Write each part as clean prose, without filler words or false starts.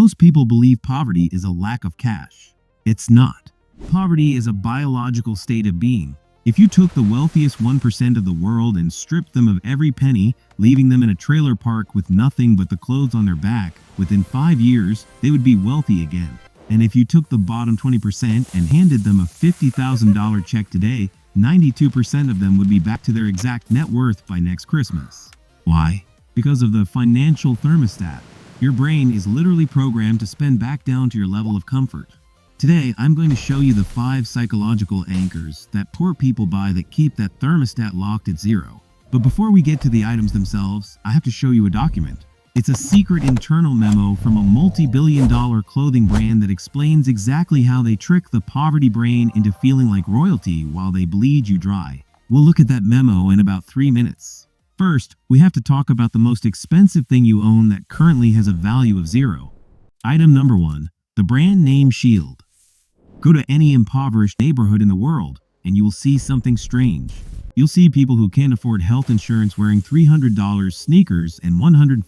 Most people believe poverty is a lack of cash. It's not. Poverty is a biological state of being. If you took the wealthiest 1% of the world and stripped them of every penny, leaving them in a trailer park with nothing but the clothes on their back, within 5 years, they would be wealthy again. And if you took the bottom 20% and handed them a $50,000 check today, 92% of them would be back to their exact net worth by next Christmas. Why? Because of the financial thermostat. Your brain is literally programmed to spend back down to your level of comfort. Today, I'm going to show you the 5 psychological anchors that poor people buy that keep that thermostat locked at 0. But before we get to the items themselves, I have to show you a document. It's a secret internal memo from a multi-billion-dollar clothing brand that explains exactly how they trick the poverty brain into feeling like royalty while they bleed you dry. We'll look at that memo in about 3 minutes. First, we have to talk about the most expensive thing you own that currently has a value of 0. Item number 1, the brand name Shield. Go to any impoverished neighborhood in the world, and you will see something strange. You'll see people who can't afford health insurance wearing $300 sneakers and $150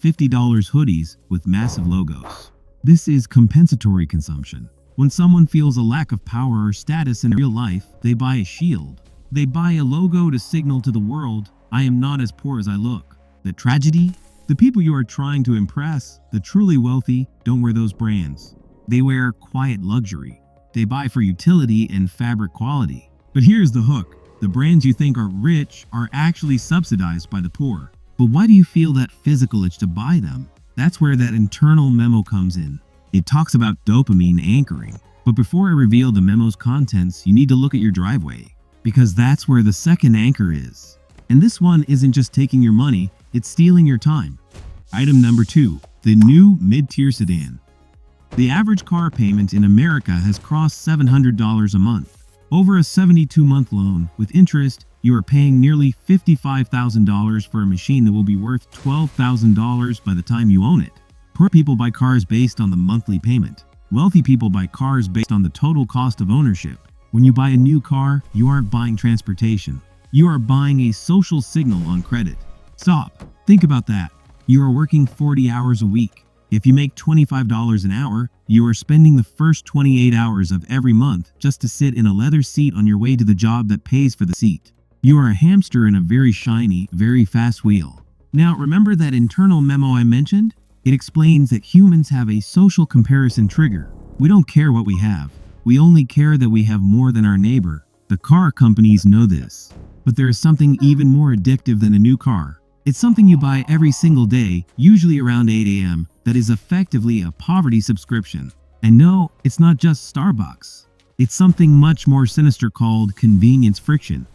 hoodies with massive logos. This is compensatory consumption. When someone feels a lack of power or status in real life, they buy a shield. They buy a logo to signal to the world, I am not as poor as I look. The tragedy? The people you are trying to impress, the truly wealthy, don't wear those brands. They wear quiet luxury. They buy for utility and fabric quality. But here's the hook. The brands you think are rich are actually subsidized by the poor. But why do you feel that physical itch to buy them? That's where that internal memo comes in. It talks about dopamine anchoring. But before I reveal the memo's contents, you need to look at your driveway. Because that's where the second anchor is. And this one isn't just taking your money, it's stealing your time. Item number 2, the new mid-tier sedan. The average car payment in America has crossed $700 a month. Over a 72-month loan, with interest, you are paying nearly $55,000 for a machine that will be worth $12,000 by the time you own it. Poor people buy cars based on the monthly payment. Wealthy people buy cars based on the total cost of ownership. When you buy a new car, you aren't buying transportation. You are buying a social signal on credit. Stop. Think about that. You are working 40 hours a week. If you make $25 an hour, you are spending the first 28 hours of every month just to sit in a leather seat on your way to the job that pays for the seat. You are a hamster in a very shiny, very fast wheel. Now, remember that internal memo I mentioned? It explains that humans have a social comparison trigger. We don't care what we have. We only care that we have more than our neighbor. The car companies know this. But there is something even more addictive than a new car. It's something you buy every single day, usually around 8 a.m., that is effectively a poverty subscription. And no, it's not just Starbucks. It's something much more sinister called convenience friction.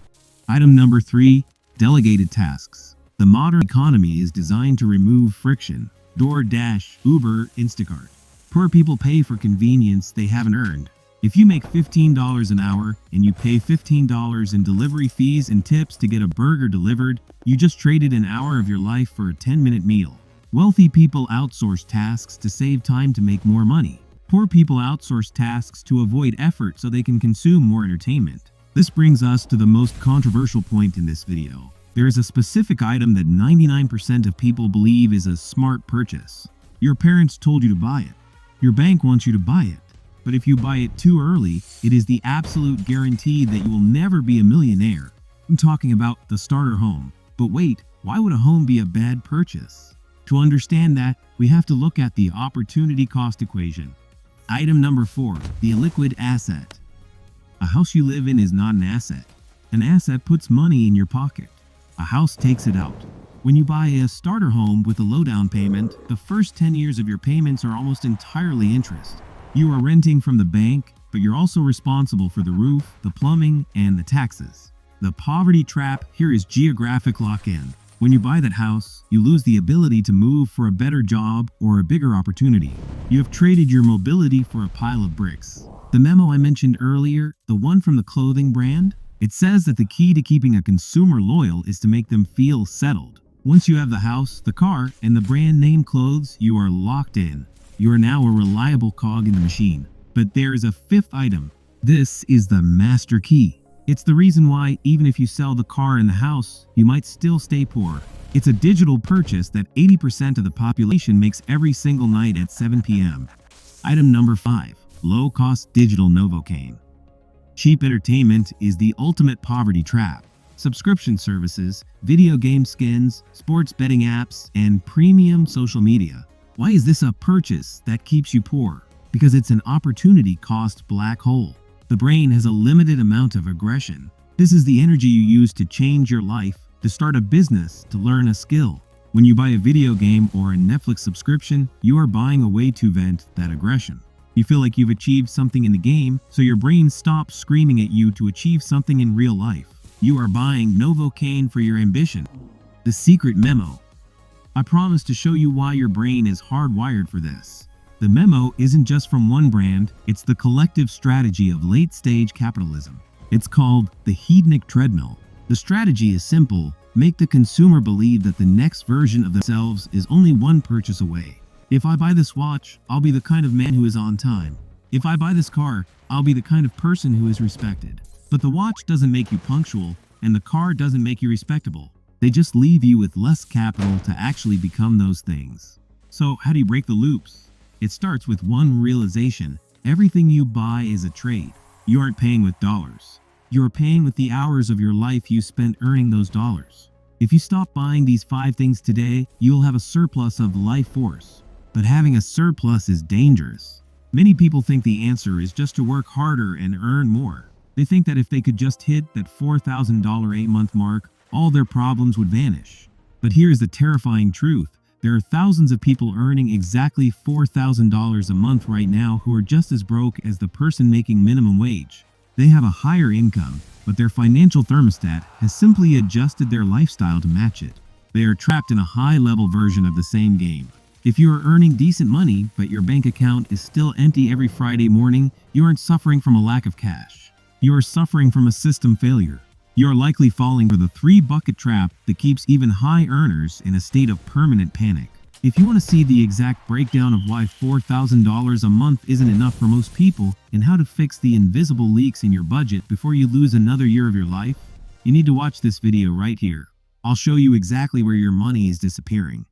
Item number 3, delegated tasks. The modern economy is designed to remove friction. DoorDash, Uber, Instacart. Poor people pay for convenience they haven't earned. If you make $15 an hour and you pay $15 in delivery fees and tips to get a burger delivered, you just traded an hour of your life for a 10-minute meal. Wealthy people outsource tasks to save time to make more money. Poor people outsource tasks to avoid effort so they can consume more entertainment. This brings us to the most controversial point in this video. There is a specific item that 99% of people believe is a smart purchase. Your parents told you to buy it. Your bank wants you to buy it. But if you buy it too early, it is the absolute guarantee that you will never be a millionaire. I'm talking about the starter home. But wait, why would a home be a bad purchase? To understand that, we have to look at the opportunity cost equation. Item number 4, the illiquid asset. A house you live in is not an asset. An asset puts money in your pocket. A house takes it out. When you buy a starter home with a low down payment, the first 10 years of your payments are almost entirely interest. You are renting from the bank, but you're also responsible for the roof, the plumbing, and the taxes. The poverty trap here is geographic lock-in. When you buy that house, you lose the ability to move for a better job or a bigger opportunity. You have traded your mobility for a pile of bricks. The memo I mentioned earlier, the one from the clothing brand, it says that the key to keeping a consumer loyal is to make them feel settled. Once you have the house, the car, and the brand name clothes, you are locked in. You are now a reliable cog in the machine. But there is a 5th item. This is the master key. It's the reason why, even if you sell the car and the house, you might still stay poor. It's a digital purchase that 80% of the population makes every single night at 7 p.m. Item number 5. Low-cost digital Novocaine. Cheap entertainment is the ultimate poverty trap. Subscription services, video game skins, sports betting apps, and premium social media. Why is this a purchase that keeps you poor? Because it's an opportunity cost black hole. The brain has a limited amount of aggression. This is the energy you use to change your life, to start a business, to learn a skill. When you buy a video game or a Netflix subscription, you are buying a way to vent that aggression. You feel like you've achieved something in the game, so your brain stops screaming at you to achieve something in real life. You are buying Novocaine for your ambition. The secret memo. I promise to show you why your brain is hardwired for this. The memo isn't just from one brand, it's the collective strategy of late-stage capitalism. It's called the hedonic treadmill. The strategy is simple: make the consumer believe that the next version of themselves is only one purchase away. If I buy this watch, I'll be the kind of man who is on time. If I buy this car, I'll be the kind of person who is respected. But the watch doesn't make you punctual, and the car doesn't make you respectable. They just leave you with less capital to actually become those things. So how do you break the loops? It starts with one realization: everything you buy is a trade. You aren't paying with dollars. You're paying with the hours of your life you spent earning those dollars. If you stop buying these 5 things today, you'll have a surplus of life force. But having a surplus is dangerous. Many people think the answer is just to work harder and earn more. They think that if they could just hit that $4,000 8-month mark, all their problems would vanish. But here's the terrifying truth. There are thousands of people earning exactly $4,000 a month right now who are just as broke as the person making minimum wage. They have a higher income, but their financial thermostat has simply adjusted their lifestyle to match it. They are trapped in a high-level version of the same game. If you are earning decent money, but your bank account is still empty every Friday morning, you aren't suffering from a lack of cash. You are suffering from a system failure. You are likely falling for the 3-bucket trap that keeps even high earners in a state of permanent panic. If you want to see the exact breakdown of why $4,000 a month isn't enough for most people and how to fix the invisible leaks in your budget before you lose another year of your life, you need to watch this video right here. I'll show you exactly where your money is disappearing.